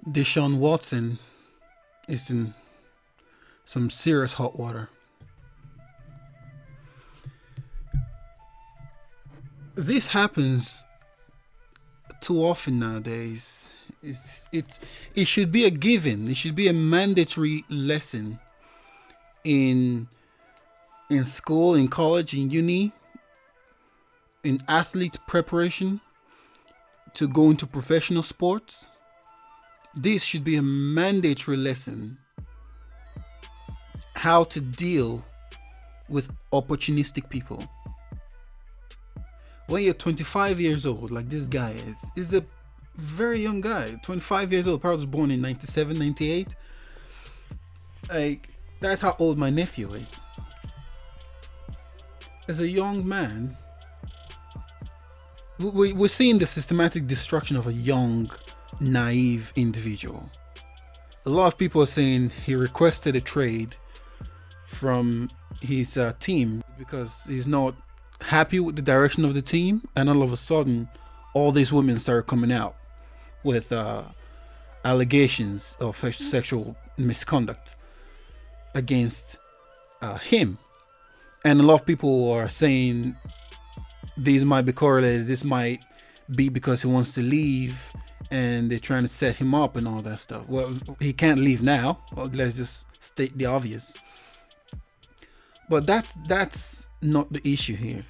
Deshaun Watson is in some serious hot water. This happens too often nowadays. It should be a given. It should be a mandatory lesson in school, in college, in uni, in athlete preparation to go into professional sports. This should be a mandatory lesson how to deal with opportunistic people. When you're 25 years old, like this guy is a very young guy, 25 years old, probably was born in 97, 98. Like, that's how old my nephew is. As a young man, we're seeing the systematic destruction of a young, naive individual. A lot of people are saying he requested a trade from his team because he's not happy with the direction of the team, and all of a sudden all these women started coming out with allegations of sexual misconduct against him. And a lot of people are saying these might be correlated. This might be because he wants to leave and they're trying to set him up and all that stuff. Well, he can't leave now. Well, let's just state the obvious. But that's not the issue here.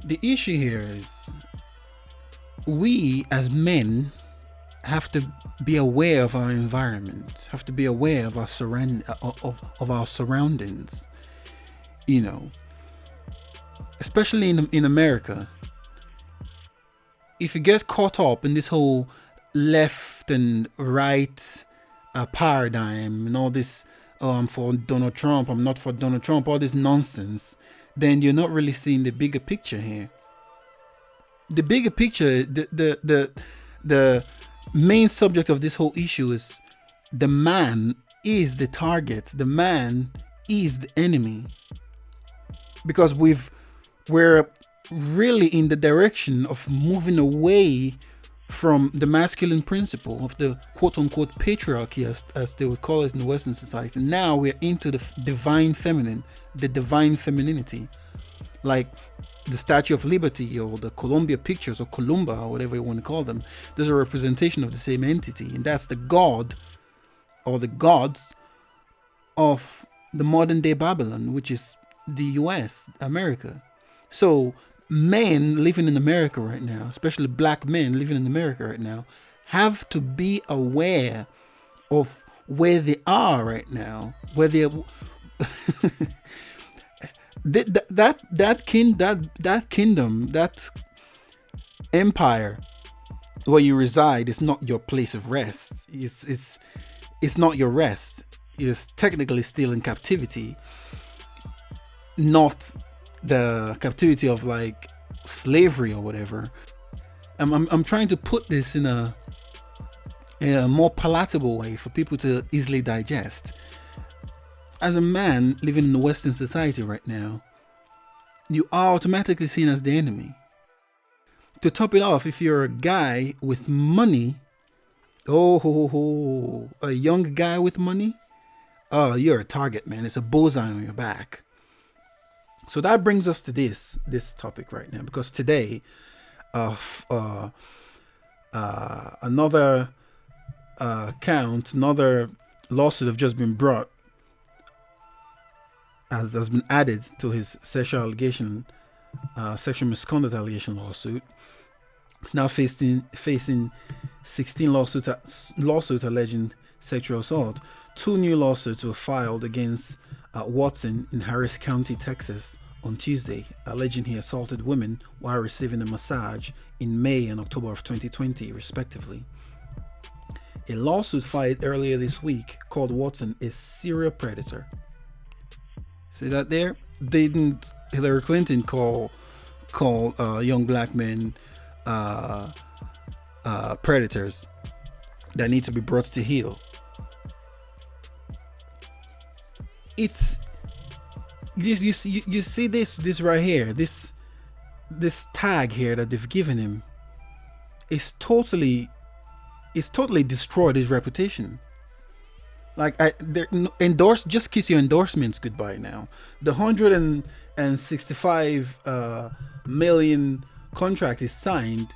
The issue here is we as men have to be aware of our environment, have to be aware of our our surroundings. You know, especially in America, if you get caught up in this whole left and right paradigm and all this, oh, I'm for Donald Trump, I'm not for Donald Trump, all this nonsense, then you're not really seeing the bigger picture here. The bigger picture, the main subject of this whole issue is the man is the target, the man is the enemy. Because we're really in the direction of moving away from the masculine principle of the quote-unquote patriarchy, as they would call it in the Western society. Now we're into the divine feminine, the divine femininity, like the Statue of Liberty or the Columbia pictures or Columba or whatever you want to call them. There's a representation of the same entity, and that's the god or the gods of the modern day Babylon, which is the US, America. So men living in America right now, especially black men living in America right now, have to be aware of where they are right now, where they that kingdom, that empire where you reside is not your place of rest. It's not your rest. It's technically still in captivity, not the captivity of like slavery or whatever. I'm trying to put this in a more palatable way for people to easily digest. As a man living in the Western society right now, you are automatically seen as the enemy. To top it off, if you're a guy with money, a young guy with money, you're a target, man. It's a bullseye on your back. So that brings us to this topic right now, because today, another lawsuit have just been brought, has been added to his sexual misconduct allegation lawsuit. He's now facing 16 lawsuits alleging sexual assault. 2 new lawsuits were filed against Watson in Harris County, Texas on Tuesday, alleging he assaulted women while receiving a massage in May and October of 2020, respectively. A lawsuit filed earlier this week called Watson a serial predator. See that there? Didn't Hillary Clinton call young black men predators that need to be brought to heel? It's you see this right here, this tag here that they've given him is totally it's totally destroyed his reputation. Like, endorse, just kiss your endorsements goodbye now. The 165 million contract is signed.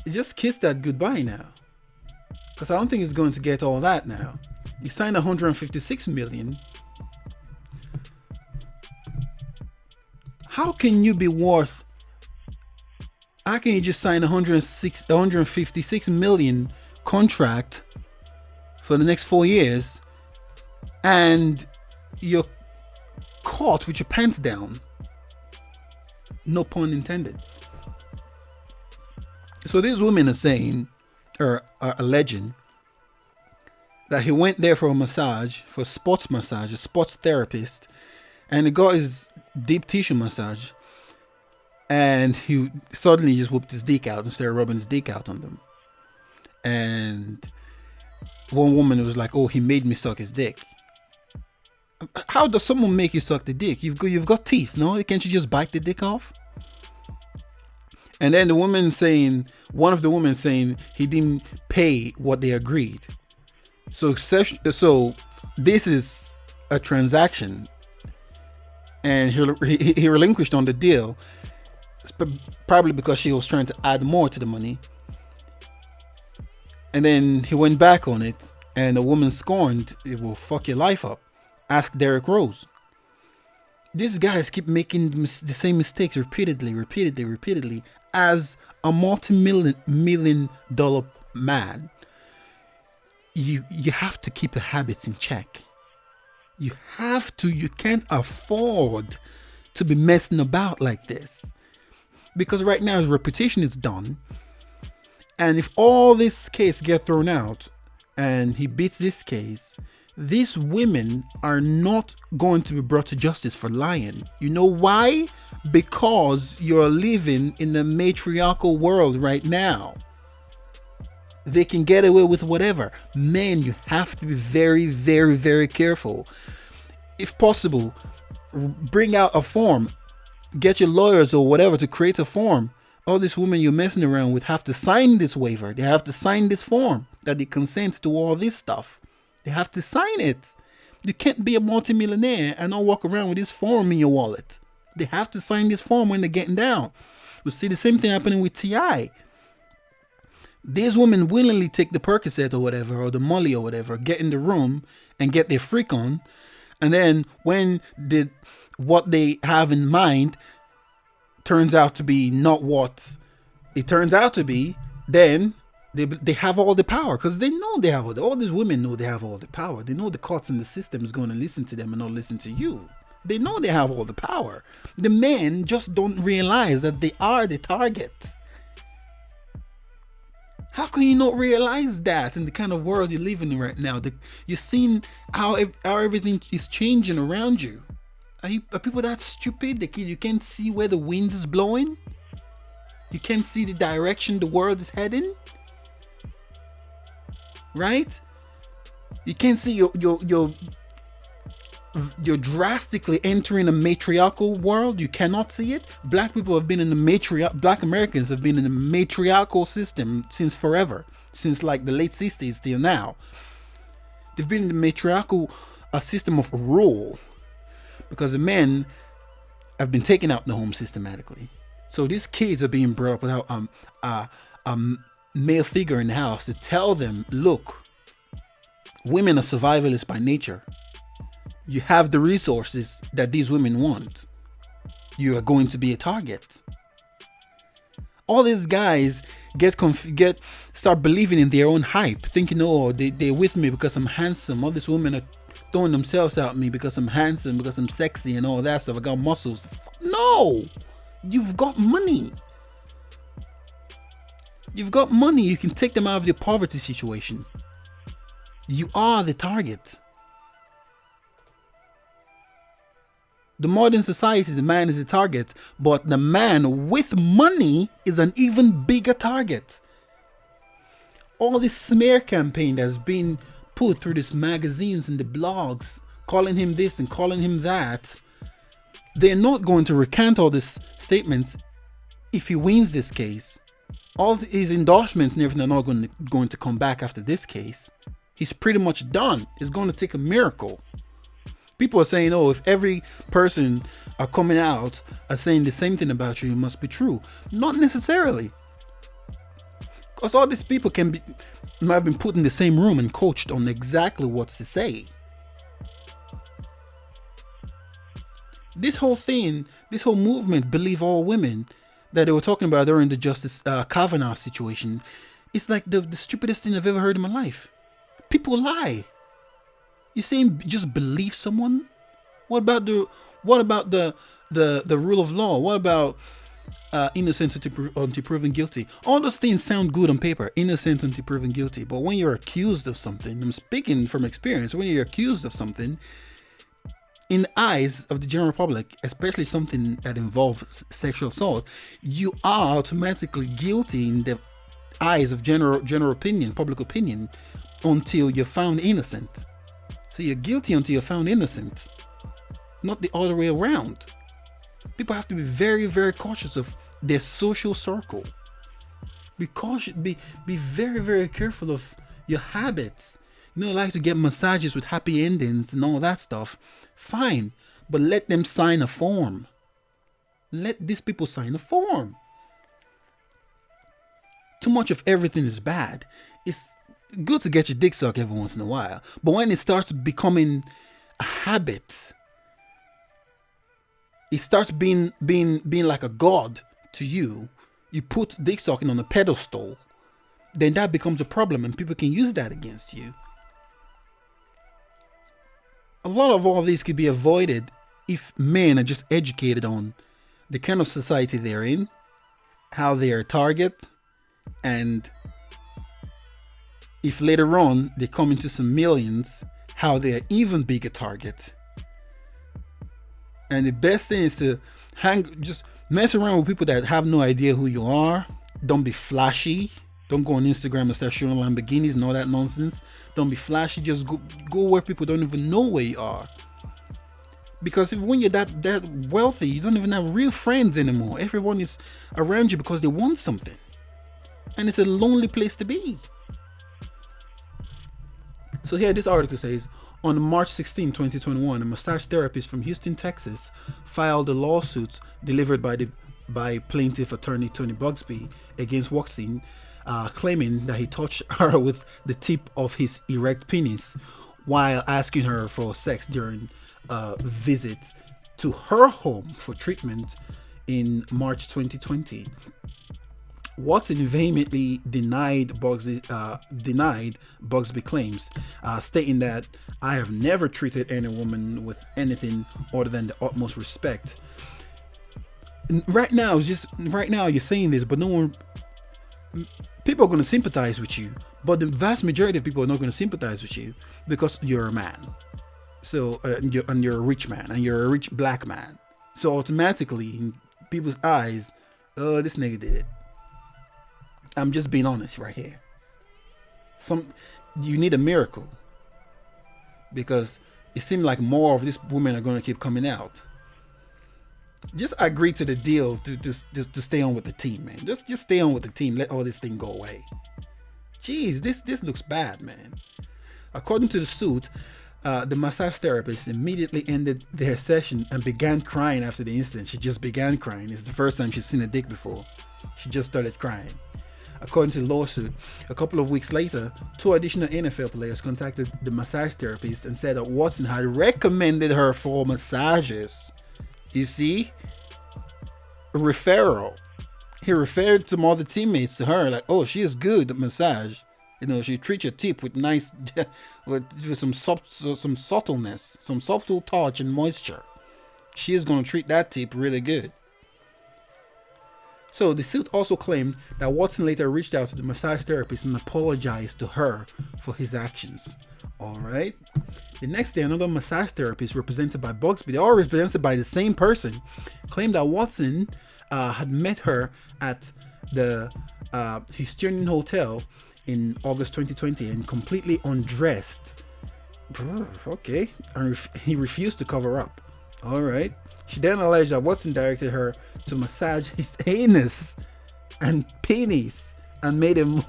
Just kiss that goodbye now, because I don't think it's going to get all that now. You signed 156 million. How can you be worth? How can you just sign 156 million contract for the next 4 years, and you're caught with your pants down? No pun intended. So these women are saying, or are alleging, that he went there for a massage, for sports massage, a sports therapist, and he got his deep tissue massage, and he suddenly just whooped his dick out and started rubbing his dick out on them. And one woman was like, "Oh, he made me suck his dick." How does someone make you suck the dick? You've got teeth, no? Can't you just bite the dick off? And then one of the women saying he didn't pay what they agreed. So this is a transaction, and he relinquished on the deal, probably because she was trying to add more to the money. And then he went back on it, and the woman scorned, "It will fuck your life up. Ask Derrick Rose." These guys keep making the same mistakes repeatedly as a multi-million dollar man. You have to keep your habits in check. You can't afford to be messing about like this, because right now his reputation is done. And if all this case get thrown out and he beats this case, these women are not going to be brought to justice for lying. You know why? Because you're living in a matriarchal world right now. They can get away with whatever. Men, you have to be very, very, very careful. If possible, bring out a form. Get your lawyers or whatever to create a form. All these women you're messing around with have to sign this waiver. They have to sign this form that they consent to all this stuff. They have to sign it. You can't be a multimillionaire and not walk around with this form in your wallet. They have to sign this form when they're getting down. We see the same thing happening with T.I. These women willingly take the Percocet or whatever, or the Molly or whatever, get in the room and get their freak on. And then when what they have in mind turns out to be not what it turns out to be, then they have all the power, because they know they have all these women know they have all the power. They know the courts in the system is going to listen to them and not listen to you. They know they have all the power. The men just don't realize that they are the target. How can you not realize that in the kind of world you're living in right now? You're seeing how everything is changing around you. Are people that stupid? You can't see where the wind is blowing? You can't see the direction the world is heading? Right? You can't see you're drastically entering a matriarchal world. You cannot see it. Black people have been in the Black Americans have been in the matriarchal system since forever, since like the late 60s till now. They've been in the matriarchal system of rule, because the men have been taken out the home systematically. So these kids are being brought up without a male figure in the house to tell them, look, women are survivalists by nature. You have the resources that these women want. You are going to be a target. All these guys start believing in their own hype, thinking, oh, they're with me because I'm handsome. All these women are throwing themselves at me because I'm handsome, because I'm sexy and all that stuff. I got muscles. No! You've got money. You've got money. You can take them out of their poverty situation. You are the target. The modern society, the man is the target, but the man with money is an even bigger target. All this smear campaign that's been put through these magazines and the blogs, calling him this and calling him that, they're not going to recant all these statements if he wins this case. All his endorsements and everything are not going to come back after this case. He's pretty much done. It's going to take a miracle. People are saying, oh, if every person are coming out are saying the same thing about you, it must be true. Not necessarily. Because all these people might have been put in the same room and coached on exactly what to say. This whole thing, this whole movement, Believe All Women, that they were talking about during the Justice Kavanaugh situation, it's like the stupidest thing I've ever heard in my life. People lie. You're saying just believe someone? What about the rule of law? What about innocent until proven guilty? All those things sound good on paper, innocent until proven guilty. But when you're accused of something, I'm speaking from experience, when you're accused of something, in the eyes of the general public, especially something that involves sexual assault, you are automatically guilty in the eyes of general opinion, public opinion, until you're found innocent. So you're guilty until you're found innocent, not the other way around. People have to be very, very cautious of their social circle. Be cautious. Be very, very careful of your habits. You know, like to get massages with happy endings and all that stuff. Fine, but let them sign a form. Let these people sign a form. Too much of everything is bad. It's good to get your dick sucked every once in a while, but when it starts becoming a habit, it starts being like a god to you. You put dick sucking on a pedestal, then that becomes a problem, and people can use that against you. A lot of all this could be avoided if men are just educated on the kind of society they're in, how they are a target, and if later on they come into some millions, how they are even bigger target. And the best thing is to just mess around with people that have no idea who you are. Don't be flashy. Don't go on Instagram and start showing Lamborghinis and all that nonsense. Don't be flashy. Just go where people don't even know where you are. Because when you're that wealthy, you don't even have real friends anymore. Everyone is around you because they want something. And it's a lonely place to be. So here this article says, on March 16, 2021, a massage therapist from Houston, Texas, filed a lawsuit delivered by plaintiff attorney Tony Bugsby against Watson, claiming that he touched her with the tip of his erect penis while asking her for sex during a visit to her home for treatment in March 2020. Watson vehemently denied Bugsby claims, stating that I have never treated any woman with anything other than the utmost respect. Right now you're saying this, but no one. People are going to sympathize with you, but the vast majority of people are not going to sympathize with you because you're a man. So and you're a rich man, and you're a rich black man. So automatically, in people's eyes, oh, this nigga did it. I'm just being honest right here. You need a miracle, because it seems like more of these women are going to keep coming out. Just agree to the deal to stay on with the team, man. Just stay on with the team. Let all this thing go away. Jeez, this looks bad, man. According to the suit, the massage therapist immediately ended their session and began crying after the incident. She just began crying. It's the first time she's seen a dick before. She just started crying. According to the lawsuit, a couple of weeks later, 2 additional NFL players contacted the massage therapist and said that Watson had recommended her for massages. You see? A referral. He referred some other teammates to her, like, oh, she is good at massage. You know, she treats your tip with nice, with some subtleness, some subtle touch and moisture. She is going to treat that tip really good. So the suit also claimed that Watson later reached out to the massage therapist and apologized to her for his actions. All right. The next day, another massage therapist represented by Bugsby, they all represented by the same person, claimed that Watson had met her at the Houston Hotel in August 2020 and completely undressed. Okay. And he refused to cover up. All right. She then alleged that Watson directed her to massage his anus and penis and made a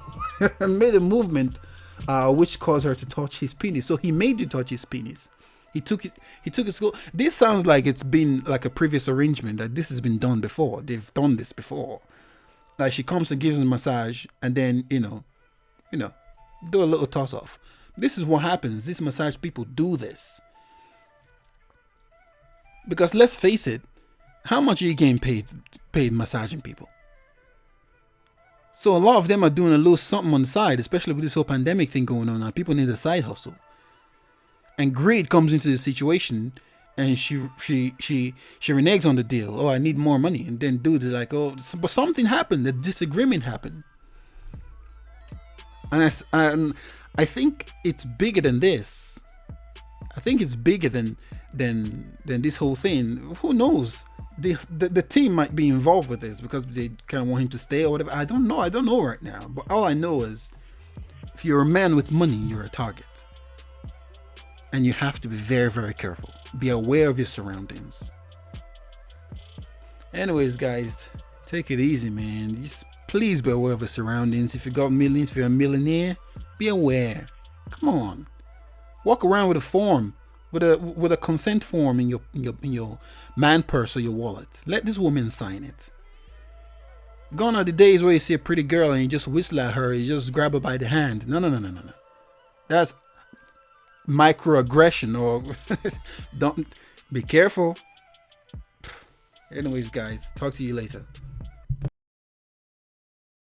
and made a movement, which caused her to touch his penis. So he made you touch his penis. He took his. This sounds like it's been like a previous arrangement, that this has been done before. They've done this before. Like she comes and gives him a massage, and then do a little toss off. This is what happens. These massage people do this because let's face it, how much are you getting paid massaging people? So a lot of them are doing a little something on the side, especially with this whole pandemic thing going on now. People need a side hustle. And greed comes into the situation, and she reneges on the deal. Oh, I need more money. And then dude is like, oh, but something happened. A disagreement happened. And I think it's bigger than this. I think it's bigger than this whole thing. Who knows? The team might be involved with this because they kind of want him to stay or whatever. I don't know right now. But all I know is, if you're a man with money, you're a target. And you have to be very, very careful. Be aware of your surroundings. Anyways, guys, take it easy, man. Just please be aware of your surroundings. If you got millions, if you're a millionaire, be aware. Come on. Walk around with a form, with a consent form in your man purse or your wallet. Let this woman sign it. Gone are the days where you see a pretty girl and you just whistle at her, you just grab her by the hand. No. That's microaggression, or don't be careful. Anyways, guys, talk to you later.